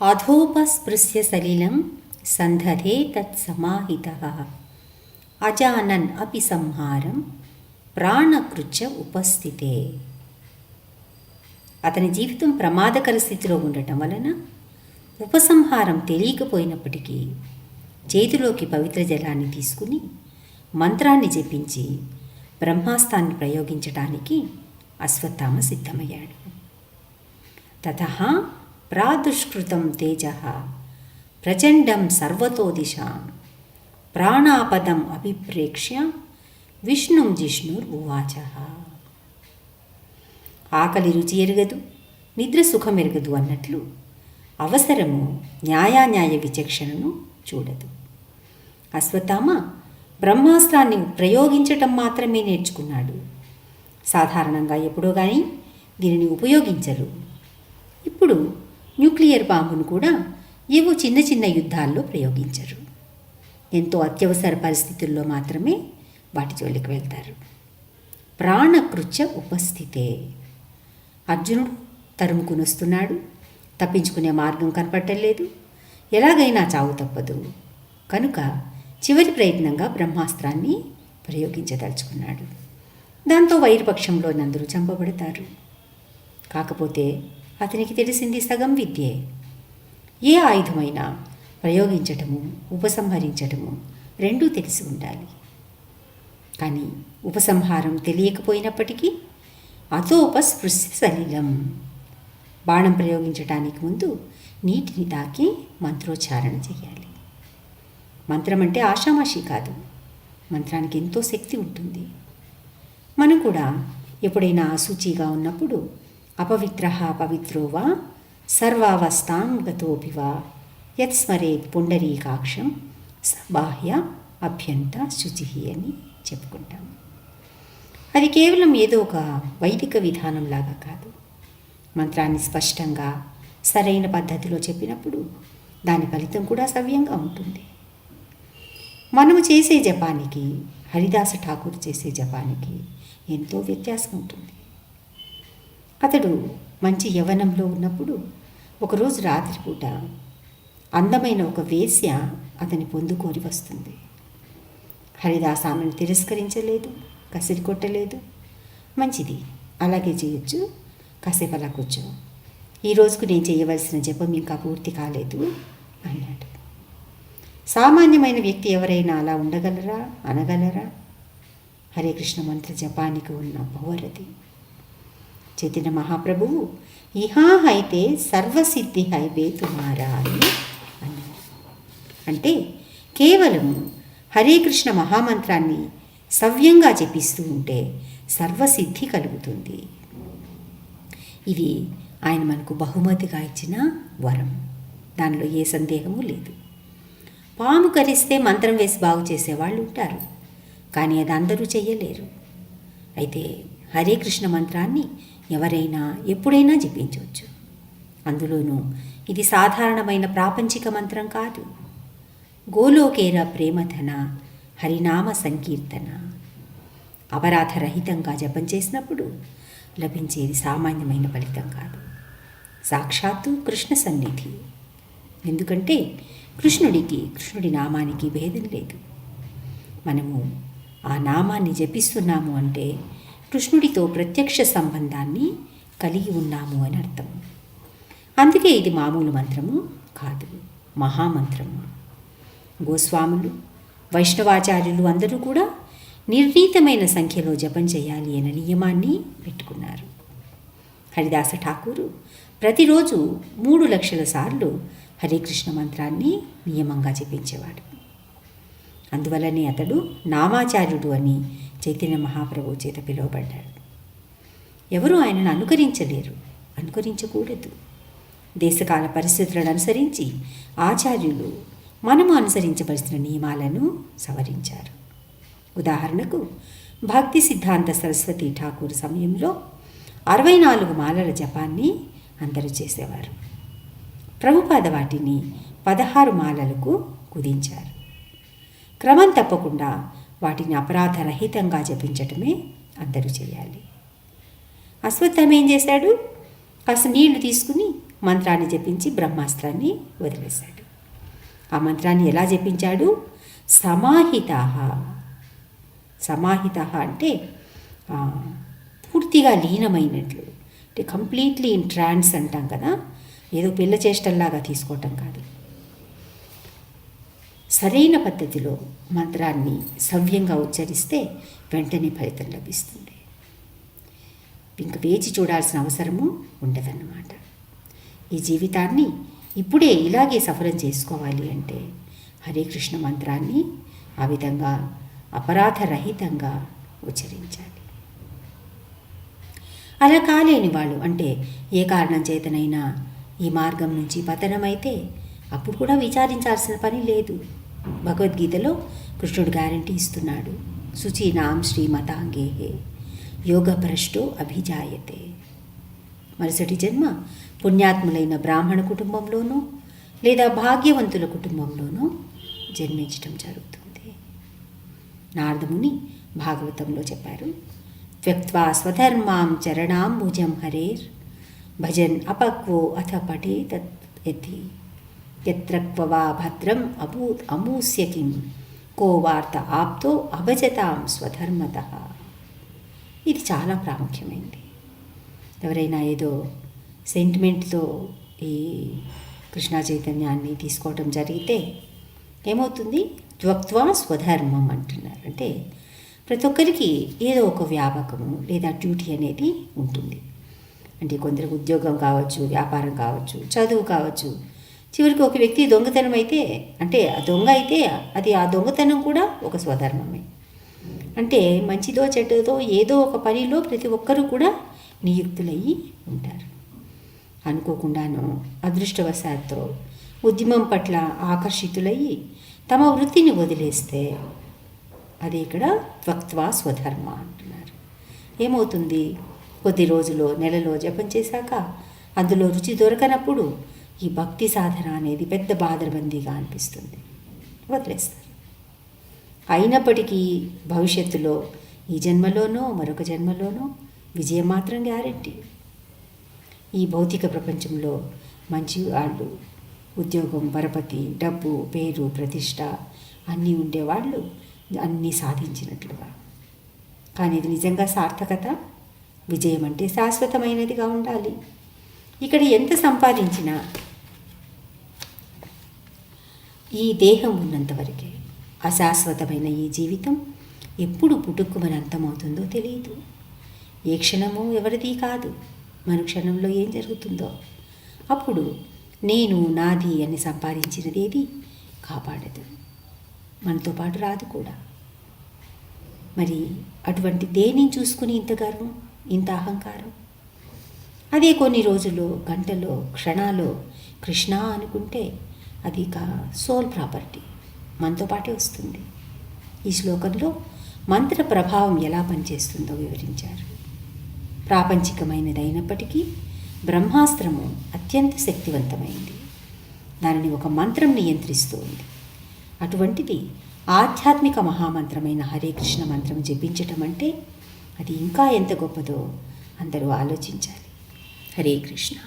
అధోపస్పృశ్య సలిలం సందధే తత్సమాహితః అజానన్ అపి సంహారం ప్రాణకృత్య ఉపస్థితే. అతని జీవితం ప్రమాదకర స్థితిలో ఉండటం వలన ఉపసంహారం తెలియకపోయినప్పటికీ చేతిలోకి పవిత్ర జలాన్ని తీసుకుని మంత్రాన్ని జపించి బ్రహ్మాస్త్రాన్ని ప్రయోగించటానికి అశ్వత్థామ సిద్ధమయ్యాడు. తతః ప్రాదుష్కృతం తేజః ప్రచండం సర్వతో దిశాం ప్రాణాపదం అభిప్రేక్ష్య విష్ణుం జిష్ణుర్ఉవాచః. ఆకలి రుచి ఎరగదు, నిద్ర సుఖం ఎరగదు అన్నట్లు అవసరము న్యాయాన్యాయ విచక్షణను చూడదు. అశ్వత్థామ బ్రహ్మాస్త్రాన్ని ప్రయోగించటం మాత్రమే నేర్చుకున్నాడు. సాధారణంగా ఎప్పుడో కానీ దీనిని ఉపయోగించరు. ఇప్పుడు న్యూక్లియర్ బాంబును కూడా ఏవో చిన్న చిన్న యుద్ధాల్లో ప్రయోగించరు. ఎంతో అత్యవసర పరిస్థితుల్లో మాత్రమే వాటి జోలికి వెళ్తారు. ప్రాణకృత్య ఉపస్థితే. అర్జునుడు తరుముకుని వస్తున్నాడు. తప్పించుకునే మార్గం కనపడలేదు. ఎలాగైనా చావు తప్పదు కనుక చివరి ప్రయత్నంగా బ్రహ్మాస్త్రాన్ని ప్రయోగించదలుచుకున్నాడు. దాంతో వైరుపక్షంలోని అందరూ చంపబడతారు. కాకపోతే అతనికి తెలిసింది సగం విద్యే. ఏ ఆయుధమైనా ప్రయోగించటము ఉపసంహరించటము రెండూ తెలిసి ఉండాలి. కానీ ఉపసంహారం తెలియకపోయినప్పటికీ అతోపస్పృశ్య సలిలం, బాణం ప్రయోగించటానికి ముందు నీటిని తాకి మంత్రోచ్చారణ చేయాలి. మంత్రం అంటే ఆషామాషి కాదు. మంత్రానికి ఎంతో శక్తి ఉంటుంది. మనం కూడా ఎప్పుడైనా అశుచిగా ఉన్నప్పుడు అపవిత్రః పవిత్రో వా సర్వావస్థాం గతోపి వా యత్ స్మరేత్ పుండరీకాక్షం బాహ్య అభ్యంత శుచి అని చెప్పుకుంటాం. అది కేవలం ఏదో ఒక వైదిక విధానంలాగా కాదు. మంత్రాన్ని స్పష్టంగా సరైన పద్ధతిలో చెప్పినప్పుడు దాని ఫలితం కూడా సవ్యంగా ఉంటుంది. మనము చేసే జపానికి హరిదాస ఠాకూర్ చేసే జపానికి ఎంతో వ్యత్యాసం ఉంటుంది. అతడు మంచి యవ్వనంలో ఉన్నప్పుడు ఒకరోజు రాత్రిపూట అందమైన ఒక వేశ్య అతని పొందుకోరి వస్తుంది. హరిదాస్ ఆమెను తిరస్కరించలేదు, కసిరి కొట్టలేదు. మంచిది, అలాగే చేయొచ్చు, కాసేపు అలా కూర్చో, ఈ రోజుకు నేను చేయవలసిన జపం ఇంకా పూర్తి కాలేదు అన్నాడు. సామాన్యమైన వ్యక్తి ఎవరైనా అలా ఉండగలరా, అనగలరా? హరే కృష్ణ మంత్ర జపానికి ఉన్న పవర్ది. చైతన్య మహాప్రభువు ఇహా అయితే సర్వసిద్ధి హైవే తుమారా అని అన్నారు. అంటే కేవలం హరే కృష్ణ మహామంత్రాన్ని సవ్యంగా జపిస్తూ ఉంటే సర్వసిద్ధి కలుగుతుంది. ఇది ఆయన మనకు బహుమతిగా ఇచ్చిన వరం. దానిలో ఏ సందేహము లేదు. పాము కరిస్తే మంత్రం వేసి బాగు చేసేవాళ్ళు ఉంటారు, కానీ అది అందరూ చెయ్యలేరు. అయితే హరే కృష్ణ మంత్రాన్ని ఎవరైనా ఎప్పుడైనా జపించవచ్చు. అందులోనూ ఇది సాధారణమైన ప్రాపంచిక మంత్రం కాదు. గోలోకేర ప్రేమధన హరినామ సంకీర్తన. అపరాధరహితంగా జపం చేసినప్పుడు లభించేది సామాన్యమైన ఫలితం కాదు, సాక్షాత్తు కృష్ణ సన్నిధి. ఎందుకంటే కృష్ణుడి నామానికి భేదం లేదు. మనము ఆ నామాన్ని జపిస్తున్నాము అంటే కృష్ణుడితో ప్రత్యక్ష సంబంధాన్ని కలిగి ఉన్నాము అని అర్థం. అందుకే ఇది మామూలు మంత్రము కాదు, మహామంత్రము. గోస్వాములు, వైష్ణవాచార్యులు అందరూ కూడా నిర్ణీతమైన సంఖ్యలో జపం చేయాలి అనే నియమాన్ని పెట్టుకున్నారు. హరిదాస ఠాకూరు ప్రతిరోజు 3 లక్షల సార్లు హరే కృష్ణ మంత్రాన్ని నియమంగా జపించేవాడు. అందువల్లనే అతడు నామాచార్యుడు అని చైతన్య మహాప్రభువు చేత పిలువబడ్డాడు. ఎవరూ ఆయనను అనుకరించలేరు, అనుకరించకూడదు. దేశకాల పరిస్థితులను అనుసరించి ఆచార్యులు మనము అనుసరించవలసిన నియమాలను సవరించారు. ఉదాహరణకు భక్తి సిద్ధాంత సరస్వతి ఠాకూర్ సమయంలో 64 మాలల జపాన్ని అందరూ చేసేవారు. ప్రభుపాద వాటిని 16 మాలలకు కుదించారు. క్రమం తప్పకుండా వాటిని అపరాధరహితంగా జపించటమే అందరూ చేయాలి. అశ్వత్థామ ఏం చేశాడు? కాస్త నీళ్లు తీసుకుని మంత్రాన్ని జపించి బ్రహ్మాస్త్రాన్ని వదిలేశాడు. ఆ మంత్రాన్ని ఎలా జపించాడు? సమాహిత. సమాహిత అంటే పూర్తిగా లీనమైనట్లు, అంటే కంప్లీట్లీ ఇన్ ట్రాన్స్ అంటాం కదా, ఏదో పిల్ల చేష్టల్లాగా తీసుకోవటం కాదు. సరైన పద్ధతిలో మంత్రాన్ని సవ్యంగా ఉచ్చరిస్తే వెంటనే ఫలితం లభిస్తుంది. ఇంక వేచి చూడాల్సిన అవసరము ఉండదన్నమాట. ఈ జీవితాన్ని ఇప్పుడే ఇలాగే సఫలం చేసుకోవాలి అంటే హరే కృష్ణ మంత్రాన్ని ఆ విధంగా అపరాధరహితంగా ఉచ్చరించాలి. అలా కాలేని వాళ్ళు, అంటే ఏ కారణం చేతనైనా ఈ మార్గం నుంచి పతనమైతే అప్పుడు కూడా విచారించాల్సిన పని లేదు. భగవద్గీతలో కృష్ణుడు గ్యారంటీ ఇస్తున్నాడు. శుచీనాం శ్రీమతాంగేహే యోగభ్రష్టో అభిజాయతే. మరుసటి జన్మ పుణ్యాత్ములైన బ్రాహ్మణ కుటుంబంలోనూ లేదా భాగ్యవంతుల కుటుంబంలోనూ జన్మించటం జరుగుతుంది. నారదముని భాగవతంలో చెప్పారు, త్యక్త్వా స్వధర్మాం చరణాంబుజం హరేర్ భజన్ అపక్వో అథ పఠేత్ యతి యత్రక్వవా భద్రం అమూస్య కిం కో వార్త ఆప్తో అభజతాం స్వధర్మతః. ఇది చాలా ప్రాముఖ్యమైనది. ఎవరైనా ఏదో సెంటిమెంట్తో ఈ కృష్ణా చైతన్యాన్ని తీసుకోవటం జరిగితే ఏమవుతుంది? త్వక్త్వా స్వధర్మం అంటున్నారు. అంటే ప్రతి ఒక్కరికి ఏదో ఒక వ్యాపకము లేదా డ్యూటీ అనేది ఉంటుంది. అంటే కొందరికి ఉద్యోగం కావచ్చు, వ్యాపారం కావచ్చు, చదువు కావచ్చు. చివరికి ఒక వ్యక్తి దొంగతనం అయితే, అంటే ఆ దొంగ అయితే అది ఆ దొంగతనం కూడా ఒక స్వధర్మమే. అంటే మంచిదో చెడ్డదో ఏదో ఒక పనిలో ప్రతి ఒక్కరూ కూడా నియుక్తులయ్యి ఉంటారు. అనుకోకుండానో అదృష్టవశాత్తు ఉద్యమం పట్ల ఆకర్షితులయ్యి తమ వృత్తిని వదిలేస్తే అది ఇక్కడ త్వక్త్వా స్వధర్మ అంటున్నారు. ఏమవుతుంది? కొద్ది రోజులో నెలలో జపం చేశాక అందులో రుచి దొరకనప్పుడు ఈ భక్తి సాధన అనేది పెద్ద బాధరబందీగా అనిపిస్తుంది, వదిలేస్తారు. అయినప్పటికీ భవిష్యత్తులో ఈ జన్మలోనో మరొక జన్మలోనో విజయం మాత్రం గ్యారెంటీ. ఈ భౌతిక ప్రపంచంలో మంచి వాళ్ళు, ఉద్యోగం, పరపతి, డబ్బు, పేరు, ప్రతిష్ట అన్నీ ఉండేవాళ్ళు అన్నీ సాధించినట్లుగా. కానీ ఇది నిజంగా సార్థకత? విజయం అంటే శాశ్వతమైనదిగా ఉండాలి. ఇక్కడ ఎంత సంపాదించినా ఈ దేహం ఉన్నంతవరకే. అశాశ్వతమైన ఈ జీవితం ఎప్పుడు పుట్టుక్కుమని అంతమవుతుందో తెలియదు. ఏ క్షణమో ఎవరిది కాదు. మరుక్షణంలో ఏం జరుగుతుందో. అప్పుడు నేను, నాది అని సంపాదించినది ఏది కాపాడదు, మనతో పాటు రాదు కూడా. మరి అటువంటి దేనిని చూసుకుని ఇంత గర్వం, ఇంత అహంకారం? అదే కొన్ని రోజుల్లో, గంటలో, క్షణాల్లో కృష్ణ అనుకుంటే అది ఇక సోల్ ప్రాపర్టీ, మనతో పాటే వస్తుంది. ఈ శ్లోకంలో మంత్ర ప్రభావం ఎలా పనిచేస్తుందో వివరించారు. ప్రాపంచికమైనది అయినప్పటికీ బ్రహ్మాస్త్రము అత్యంత శక్తివంతమైంది. దానిని ఒక మంత్రం నియంత్రిస్తూ ఉంది. అటువంటిది ఆధ్యాత్మిక మహామంత్రమైన హరే కృష్ణ మంత్రం జపించటం అంటే అది ఇంకా ఎంత గొప్పదో అందరూ ఆలోచించాలి. హరే కృష్ణ.